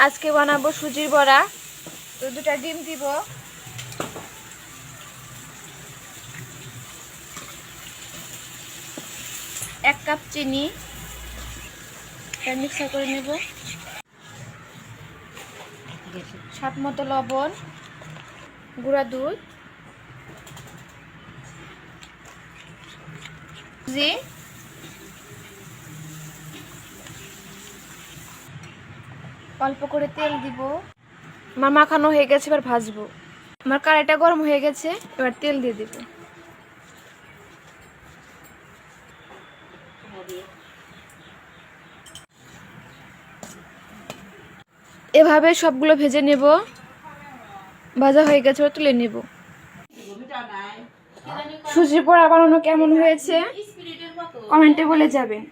আজকে বানাবো সুজির বড়া। তো দুটা ডিম দিব, এক কাপ চিনি, মিক্সার করে নেব, স্বাদ মতো লবণ, গুঁড়া দুধ, জি অল্প করে তেল দিব। আমার মাখানো হয়ে গেছে, এবার ভাজবো। আমার কড়াইটা গরম হয়ে গেছে, এবার তেল দিয়ে দিব। এভাবে সবগুলো ভেজে নেব। ভাজা হয়ে গেছে, এবার তুলে নেব। সুজির বড়া বানানো কেমন হয়েছে কমেন্টে বলে যাবেন।